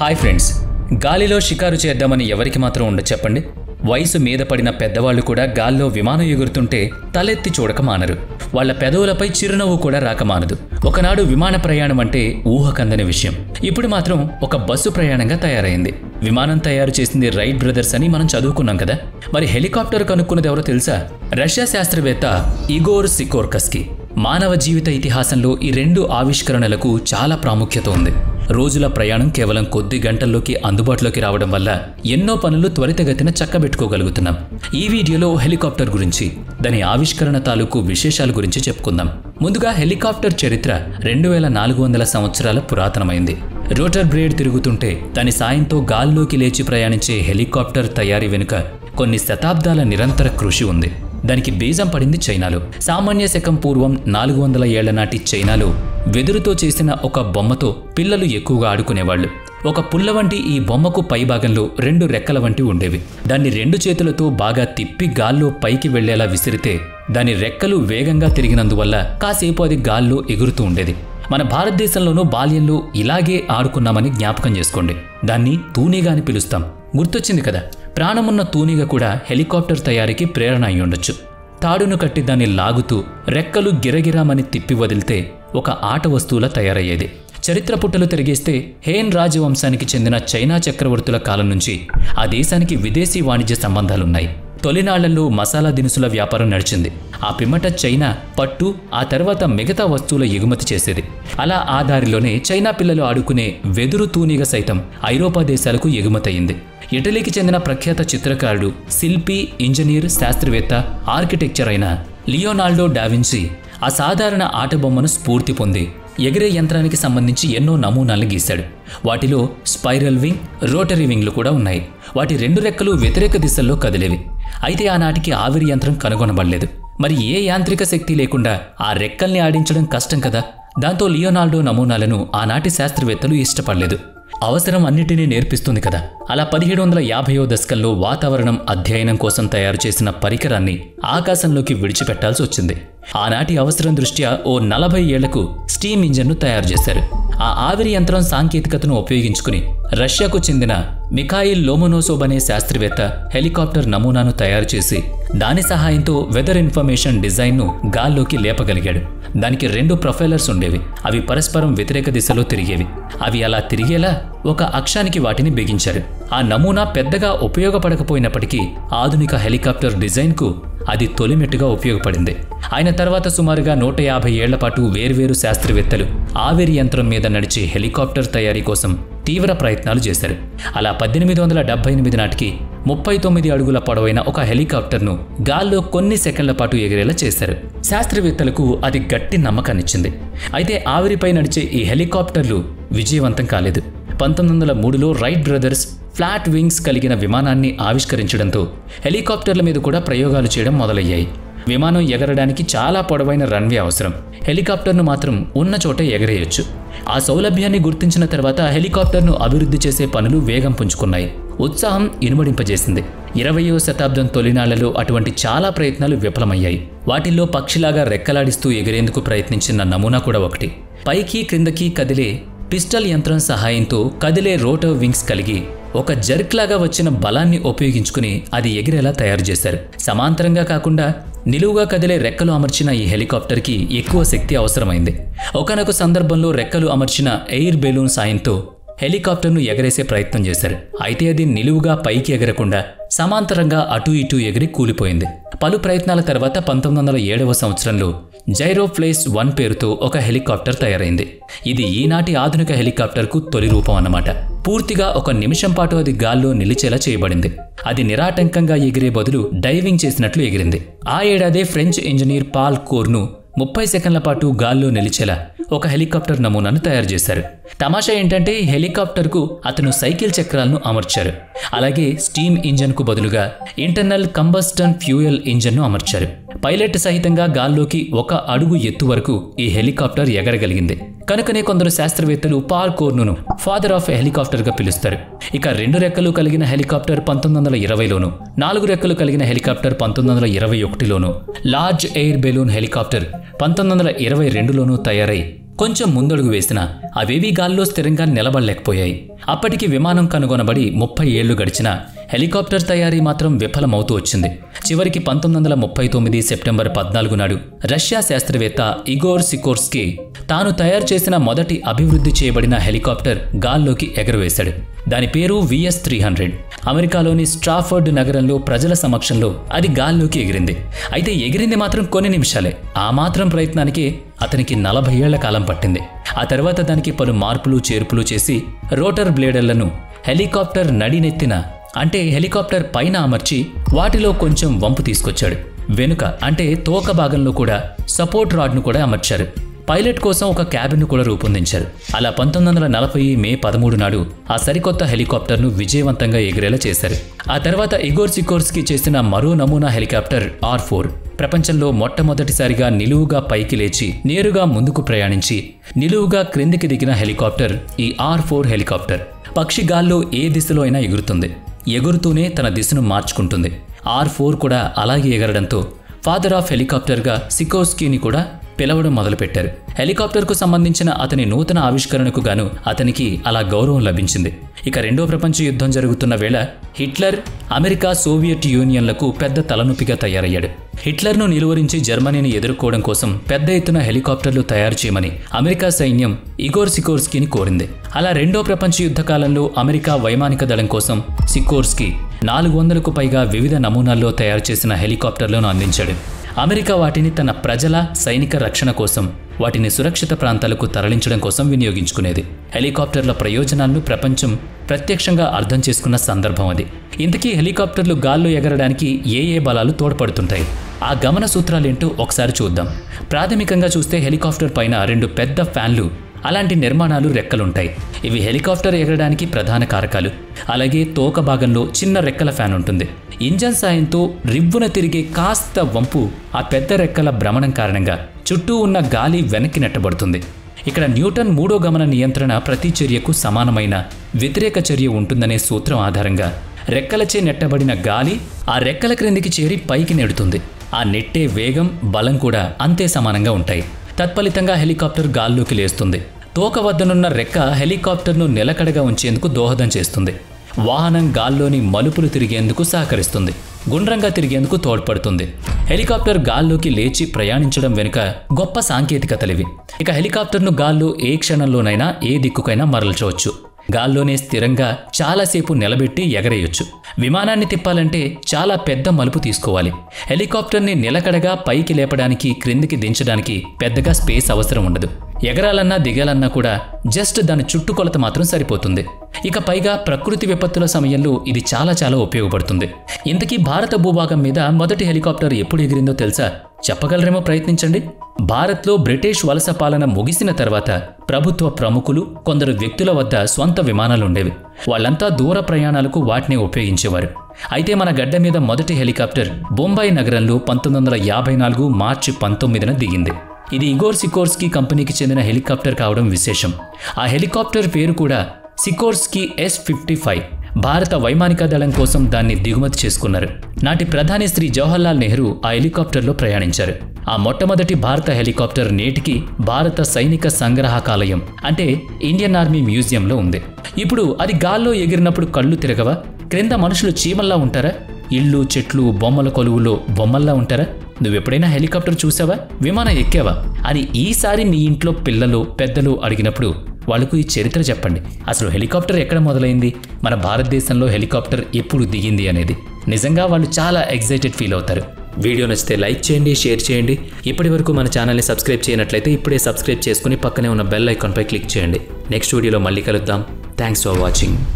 Hi friends, గాలిలో షికారు చేద్దామని ఎవరికి మాత్రం ఉండదు చెప్పండి. వయసు మీద పడిన పెద్దవాళ్లు కూడా గాల్లో విమానం ఎగురుతుంటే తలెత్తి చూడక మానరు. వాళ్ల పెదవులపై చిరునవ్వు కూడా రాక మానదు. ఒకనాడు విమాన ప్రయాణం అంటే ఊహకందని విషయం. ఇప్పుడు మాత్రం ఒక బస్సు ప్రయాణంగా తయారైంది. విమానం తయారు చేసింది రైట్ బ్రదర్స్ అని మనం చదువుకున్నాం కదా. మరి హెలికాప్టర్ కనుక్కున్నది ఎవరో తెలుసా? రష్యా శాస్త్రవేత్త ఇగోర్ సికోర్స్కీ. మానవ జీవిత ఇతిహాసంలో ఈ రెండు ఆవిష్కరణలకు చాలా ప్రాముఖ్యత ఉంది. రోజుల ప్రయాణం కేవలం కొద్ది గంటల్లోకి అందుబాటులోకి రావడం వల్ల ఎన్నో పనులు త్వరితగతిన చక్కబెట్టుకోగలుగుతున్నాం. ఈ వీడియోలో హెలికాప్టర్ గురించి, దాని ఆవిష్కరణ తాలూకు విశేషాల గురించి చెప్పుకుందాం. ముందుగా హెలికాప్టర్ చరిత్ర 2400 సంవత్సరాల పురాతనమైంది. రోటర్ బ్లేడ్ తిరుగుతుంటే దాని సాయంతో గాల్లోకి లేచి ప్రయాణించే హెలికాప్టర్ తయారీ వెనుక కొన్ని శతాబ్దాల నిరంతర కృషి ఉంది. దానికి బీజం పడింది చైనాలో. సామాన్య శకం పూర్వం 400 ఏళ్ల నాటి చైనాలో వెదురుతో చేసిన ఒక బొమ్మతో పిల్లలు ఎక్కువగా ఆడుకునేవాళ్లు. ఒక పుల్ల వంటి ఈ బొమ్మకు పైభాగంలో 2 రెక్కల వంటి ఉండేవి. దాన్ని 2 చేతులతో బాగా తిప్పి గాల్లో పైకి వెళ్లేలా విసిరితే దాని రెక్కలు వేగంగా తిరిగినందువల్ల కాసేపు అది గాల్లో ఎగురుతూ ఉండేది. మన భారతదేశంలోనూ బాల్యంలో ఇలాగే ఆడుకున్నామని జ్ఞాపకం చేసుకోండి. దాన్ని తూనీగా అని పిలుస్తాం. గుర్తొచ్చింది కదా. ప్రాణమున్న తూనీగ కూడా హెలికాప్టర్ తయారీకి ప్రేరణ అయి ఉండొచ్చు. తాడును కట్టి దాన్ని లాగుతూ రెక్కలు గిరగిరామని తిప్పి వదిలితే ఒక ఆట వస్తువులా తయారయ్యేది. చరిత్ర పుట్టలు తిరిగేస్తే హేన్ రాజవంశానికి చెందిన చైనా చక్రవర్తుల కాలం నుంచి ఆ దేశానికి విదేశీ వాణిజ్య సంబంధాలున్నాయి. తొలినాళ్లలో మసాలా దినుసుల వ్యాపారం నడిచింది. ఆ పిమ్మట చైనా పట్టు, ఆ తర్వాత మిగతా వస్తువుల ఎగుమతి చేసేది. అలా ఆ దారిలోనే చైనా పిల్లలు ఆడుకునే వెదురు తూనీగ సైతం ఐరోపా దేశాలకు ఎగుమతయింది. ఇటలీకి చెందిన ప్రఖ్యాత చిత్రకారుడు, శిల్పి, ఇంజనీర్, శాస్త్రవేత్త, ఆర్కిటెక్చర్ అయిన లియోనార్డో డావిన్సీ ఆ సాధారణ ఆట బొమ్మను స్ఫూర్తి పొంది ఎగిరే యంత్రానికి సంబంధించి ఎన్నో నమూనాలను గీశాడు. వాటిలో స్పైరల్ వింగ్, రోటరీ వింగ్లు కూడా ఉన్నాయి. వాటి 2 రెక్కలు వ్యతిరేక దిశల్లో కదిలేవి. అయితే ఆనాటికి ఆవిరి యంత్రం కనుగొనబడలేదు. మరి ఏ యాంత్రిక శక్తి లేకుండా ఆ రెక్కల్ని ఆడించడం కష్టం కదా. దాంతో లియోనార్డో నమూనాలను ఆనాటి శాస్త్రవేత్తలు ఇష్టపడలేదు. అవసరం అన్నిటినీ నేర్పిస్తుంది కదా. అలా 1750వ దశకంలో వాతావరణం అధ్యయనం కోసం తయారు చేసిన పరికరాన్ని ఆకాశంలోకి విడిచిపెట్టాల్సి వచ్చింది. ఆనాటి అవసరం దృష్ట్యా ఓ 40 ఏళ్లకు స్టీమ్ ఇంజన్ను తయారు చేశారు. ఆ ఆవిరి యంత్రం సాంకేతికతను ఉపయోగించుకుని రష్యాకు చెందిన మిఖాయిల్ లోమోనోసోవ్ అనే శాస్త్రవేత్త హెలికాప్టర్ నమూనాను తయారు చేసి దాని సహాయంతో వెదర్ ఇన్ఫర్మేషన్ డిజైన్ను గాల్లోకి లేపగలిగాడు. దానికి 2 ప్రొఫైలర్స్ ఉండేవి. అవి పరస్పరం వ్యతిరేక దిశలో తిరిగేవి. అవి అలా తిరిగేలా ఒక అక్షానికి వాటిని బిగించారు. ఆ నమూనా పెద్దగా ఉపయోగపడకపోయినప్పటికీ ఆధునిక హెలికాప్టర్ డిజైన్కు అది తొలిమెట్టుగా ఉపయోగపడింది. ఆయన తర్వాత సుమారుగా 150 ఏళ్ల పాటు వేర్వేరు శాస్త్రవేత్తలు ఆవిరి యంత్రం మీద నడిచే హెలికాప్టర్ తయారీ కోసం తీవ్ర ప్రయత్నాలు చేశారు. అలా 1878 నాటికి 39 అడుగుల పొడవైన ఒక హెలికాప్టర్ను గాల్లో కొన్ని సెకండ్ల పాటు ఎగిరేలా చేశారు. శాస్త్రవేత్తలకు అది గట్టి నమ్మకాన్నిచ్చింది. అయితే ఆవిరిపై నడిచే ఈ హెలికాప్టర్లు విజయవంతం కాలేదు. 1903లో రైట్ బ్రదర్స్ ఫ్లాట్ వింగ్స్ కలిగిన విమానాన్ని ఆవిష్కరించడంతో హెలికాప్టర్ల మీద కూడా ప్రయోగాలు చేయడం మొదలయ్యాయి. విమానం ఎగరడానికి చాలా పొడవైన రన్వే అవసరం. హెలికాప్టర్ను మాత్రం ఉన్న చోటే ఎగరేయొచ్చు. ఆ సౌలభ్యాన్ని గుర్తించిన తర్వాత హెలికాప్టర్ను అభివృద్ధి చేసే పనులు వేగం పుంజుకున్నాయి. ఉత్సాహం ఇనుమడింపజేసింది. 20వ శతాబ్దం తొలినాళ్లలో అటువంటి చాలా ప్రయత్నాలు విఫలమయ్యాయి. వాటిల్లో పక్షిలాగా రెక్కలాడిస్తూ ఎగిరేందుకు ప్రయత్నించిన నమూనా కూడా ఒకటి. పైకి క్రిందకి కదిలే పిస్టల్ యంత్రం సహాయంతో కదిలే రోటర్ వింగ్స్ కలిగి ఒక జర్క్లాగా వచ్చిన బలాన్ని ఉపయోగించుకుని అది ఎగిరేలా తయారు చేశారు. సమాంతరంగా కాకుండా నిలువుగా కదిలే రెక్కలు అమర్చిన ఈ హెలికాప్టర్కి ఎక్కువ శక్తి అవసరమైంది. ఒకానొక సందర్భంలో రెక్కలు అమర్చిన ఎయిర్ బెలూన్ సాయంతో హెలికాప్టర్ను ఎగరేసే ప్రయత్నం చేశారు. అయితే అది నిలువుగా పైకి ఎగరకుండా సమాంతరంగా అటూ ఇటూ ఎగిరి కూలిపోయింది. పలు ప్రయత్నాల తర్వాత 1907వ సంవత్సరంలో జైరోఫ్లేస్ 1 పేరుతో ఒక హెలికాప్టర్ తయారైంది. ఇది ఈనాటి ఆధునిక హెలికాప్టర్కు తొలి రూపం అన్నమాట. పూర్తిగా 1 నిమిషం పాటు అది గాల్లో నిలిచేలా చేయబడింది. అది నిరాటంకంగా ఎగిరే బదులు డైవింగ్ చేసినట్లు ఎగిరింది. ఆ ఏడాదే ఫ్రెంచ్ ఇంజనీర్ పాల్ కోర్ను 30 సెకండ్ల పాటు గాల్లో నిలిచేలా ఒక హెలికాప్టర్ నమూనాను తయారు చేశారు. తమాషా ఏంటంటే ఈ హెలికాప్టర్కు అతను సైకిల్ చక్రాలను అమర్చారు. అలాగే స్టీమ్ ఇంజన్కు బదులుగా ఇంటర్నల్ కంబస్టన్ ఫ్యూయల్ ఇంజన్ను అమర్చారు. పైలట్ సహితంగా గాల్లోకి 1 అడుగు ఎత్తు వరకు ఈ హెలికాప్టర్ ఎగరగలిగింది. కనుకనే కొందరు శాస్త్రవేత్తలు పాల్ కోర్నును ఫాదర్ ఆఫ్ హెలికాప్టర్గా పిలుస్తారు. ఇక 2 రెక్కలు కలిగిన హెలికాప్టర్ 1920లోను, 4 రెక్కలు కలిగిన హెలికాప్టర్ 1921లోను, లార్జ్ ఎయిర్ బెలూన్ హెలికాప్టర్ 1922లోనూ తయారై కొంచెం ముందడుగు వేసినా అవేవీ గాల్లో స్థిరంగా నిలబడలేకపోయాయి. అప్పటికి విమానం కనుగొనబడి 30 ఏళ్లు గడిచినా హెలికాప్టర్ తయారీ మాత్రం విఫలమవుతూ వచ్చింది. చివరికి 1939 సెప్టెంబర్ 14 నాడు రష్యా శాస్త్రవేత్త ఇగోర్ సికోర్స్కీ తాను తయారు చేసిన మొదటి అభివృద్ధి చేయబడిన హెలికాప్టర్ గాల్లోకి ఎగరవేశాడు. దాని పేరు VS-300. అమెరికాలోని స్ట్రాఫర్డ్ నగరంలో ప్రజల సమక్షంలో అది గాల్లోకి ఎగిరింది. అయితే ఎగిరింది మాత్రం కొన్ని నిమిషాలే. ఆ మాత్రం ప్రయత్నానికి అతనికి 40 ఏళ్ల కాలం పట్టింది. ఆ తర్వాత దానికి పలు మార్పులు చేర్పులు చేసి రోటర్ బ్లేడర్లను హెలికాప్టర్ నడినెత్తిన అంటే హెలికాప్టర్ పైన అమర్చి వాటిలో కొంచెం వంపు తీసుకొచ్చాడు. వెనుక అంటే తోక భాగంలో కూడా సపోర్ట్ రాడ్ను కూడా అమర్చారు. పైలట్ కోసం ఒక క్యాబిన్ను కూడా రూపొందించారు. అలా 1940 మే 13 నాడు ఆ సరికొత్త హెలికాప్టర్ను విజయవంతంగా ఎగిరేలా చేశారు. ఆ తర్వాత ఇగోర్ సికోర్స్కీ చేసిన మరో నమూనా హెలికాప్టర్ R4 ప్రపంచంలో మొట్టమొదటిసారిగా నిలువుగా పైకి లేచి నేరుగా ముందుకు ప్రయాణించి నిలువుగా క్రిందికి దిగిన హెలికాప్టర్ ఈ R4 హెలికాప్టర్. పక్షి గాల్లో ఏ దిశలో అయినా ఎగురుతుంది. ఎగురుతూనే తన దిశను మార్చుకుంటుంది. R4 కూడా అలాగే ఎగరడంతో ఫాదర్ ఆఫ్ హెలికాప్టర్గా సికోర్స్కీని కూడా పిలవడం మొదలుపెట్టారు. హెలికాప్టర్కు సంబంధించిన అతని నూతన ఆవిష్కరణకు గాను అతనికి అలా గౌరవం లభించింది. ఇక రెండో ప్రపంచ యుద్ధం జరుగుతున్న వేళ హిట్లర్ అమెరికా సోవియట్ యూనియన్లకు పెద్ద తలనొప్పిగా తయారయ్యాడు. హిట్లర్ను నిలువరించి జర్మనీని ఎదుర్కోవడం కోసం పెద్ద ఎత్తున హెలికాప్టర్లు తయారు చేయమని అమెరికా సైన్యం ఇగోర్ సికోర్స్కీని కోరింది. అలా రెండో ప్రపంచ యుద్ధ కాలంలో అమెరికా వైమానిక దళం కోసం సికోర్స్కీ 400కు పైగా వివిధ నమూనాల్లో తయారు చేసిన హెలికాప్టర్లను అందించాడు. అమెరికా వాటిని తన ప్రజల సైనిక రక్షణ కోసం వాటిని సురక్షిత ప్రాంతాలకు తరలించడం కోసం వినియోగించుకునేది. హెలికాప్టర్ల ప్రయోజనాలను ప్రపంచం ప్రత్యక్షంగా అర్థం చేసుకున్న సందర్భం అది. ఇంతకీ హెలికాప్టర్లు గాల్లో ఎగరడానికి ఏ బలాలు తోడ్పడుతుంటాయి? ఆ గమన సూత్రాలేంటో ఒకసారి చూద్దాం. ప్రాథమికంగా చూస్తే హెలికాప్టర్ పైన 2 పెద్ద ఫ్యాన్లు అలాంటి నిర్మాణాలు రెక్కలుంటాయి. ఇవి హెలికాప్టర్ ఎగరడానికి ప్రధాన కారకాలు. అలాగే తోక భాగంలో చిన్న రెక్కల ఫ్యాన్ ఉంటుంది. ఇంజన్ సాయంతో రివ్వున తిరిగే కాస్త వంపు ఆ పెద్ద రెక్కల భ్రమణం కారణంగా చుట్టూ ఉన్న గాలి వెనక్కి నెట్టబడుతుంది. ఇక్కడ న్యూటన్ మూడో గమన నియంత్రణ ప్రతి చర్యకు సమానమైన వ్యతిరేక చర్య ఉంటుందనే సూత్రం ఆధారంగా రెక్కలచే నెట్టబడిన గాలి ఆ రెక్కల క్రిందికి చేరి పైకి నెడుతుంది. ఆ నెట్టే వేగం బలం కూడా అంతే సమానంగా ఉంటాయి. తత్ఫలితంగా హెలికాప్టర్ గాల్లోకి లేస్తుంది. తోక వద్దనున్న రెక్క హెలికాప్టర్ను నిలకడగా ఉంచేందుకు దోహదం చేస్తుంది. వాహనం గాల్లోని మలుపులు తిరిగేందుకు సహకరిస్తుంది. గుండ్రంగా తిరిగేందుకు తోడ్పడుతుంది. హెలికాప్టర్ గాల్లోకి లేచి ప్రయాణించడం వెనుక గొప్ప సాంకేతికతలివి. ఇక హెలికాప్టర్ను గాల్లో ఏ క్షణంలోనైనా ఏ దిక్కుకైనా మరల్చవచ్చు. గాల్లోనే స్థిరంగా చాలాసేపు నిలబెట్టి ఎగరేయొచ్చు. విమానాన్ని తిప్పాలంటే చాలా పెద్ద మలుపు తీసుకోవాలి. హెలికాప్టర్ని నిలకడగా పైకి లేపడానికి క్రిందికి దించడానికి పెద్దగా స్పేస్ అవసరం ఉండదు. ఎగరాలన్నా దిగాలన్నా కూడా జస్ట్ దాని చుట్టుకొలత మాత్రం సరిపోతుంది. ఇక పైగా ప్రకృతి విపత్తుల సమయంలో ఇది చాలా ఉపయోగపడుతుంది. ఇంతకీ భారత భూభాగం మీద మొదటి హెలికాప్టర్ ఎప్పుడు ఎగిరిందో తెలుసా? చెప్పగలరేమో, ప్రయత్నించండి. భారత్లో బ్రిటిష్ వలస పాలన ముగిసిన తర్వాత ప్రభుత్వ ప్రముఖులు కొందరు వ్యక్తుల వద్ద స్వంత విమానాలుండేవి. వాళ్ళంతా దూర ప్రయాణాలకు వాటిని ఉపయోగించేవారు. అయితే మన గడ్డ మీద మొదటి హెలికాప్టర్ బొంబాయి నగరంలో 1954 మార్చి 19న దిగింది. ఇది ఇగోర్ సికోర్స్కీ కంపెనీకి చెందిన హెలికాప్టర్ కావడం విశేషం. ఆ హెలికాప్టర్ పేరు కూడా సికోర్స్కీ S-55. భారత వైమానిక దళం కోసం దాన్ని దిగుమతి చేసుకున్నారు. నాటి ప్రధాని శ్రీ జవహర్లాల్ నెహ్రూ ఆ హెలికాప్టర్లో ప్రయాణించారు. ఆ మొట్టమొదటి భారత హెలికాప్టర్ నేటికి భారత సైనిక సంగ్రహకాలయం అంటే ఇండియన్ ఆర్మీ మ్యూజియంలో ఉంది. ఇప్పుడు అది గాల్లో ఎగిరినప్పుడు కళ్ళు తిరగవా? క్రింద మనుషులు చీమల్లా ఉంటారా? ఇళ్ళు చెట్లు బొమ్మల కొలువులో బొమ్మల్లా ఉంటారా? నువ్వెప్పుడైనా హెలికాప్టర్ చూసావా? విమానం ఎక్కావా అని ఈసారి మీ ఇంట్లో పిల్లలు పెద్దలు అడిగినప్పుడు వాళ్లకు ఈ చరిత్ర చెప్పండి. అసలు హెలికాప్టర్ ఎక్కడ మొదలైంది, మన భారతదేశంలో హెలికాప్టర్ ఎప్పుడు దిగింది అనేది. నిజంగా వాళ్ళు చాలా ఎక్సైటెడ్ ఫీల్ అవుతారు. వీడియో నచ్చితే లైక్ చేయండి, షేర్ చేయండి. ఇప్పటి వరకు మన ఛానల్ని సబ్స్క్రైబ్ చేయనట్లయితే ఇప్పుడే సబ్స్క్రైబ్ చేసుకుని పక్కనే ఉన్న బెల్ ఐకాన్పై క్లిక్ చేయండి. నెక్స్ట్ వీడియోలో మళ్ళీ కలుద్దాం. Thanks for watching.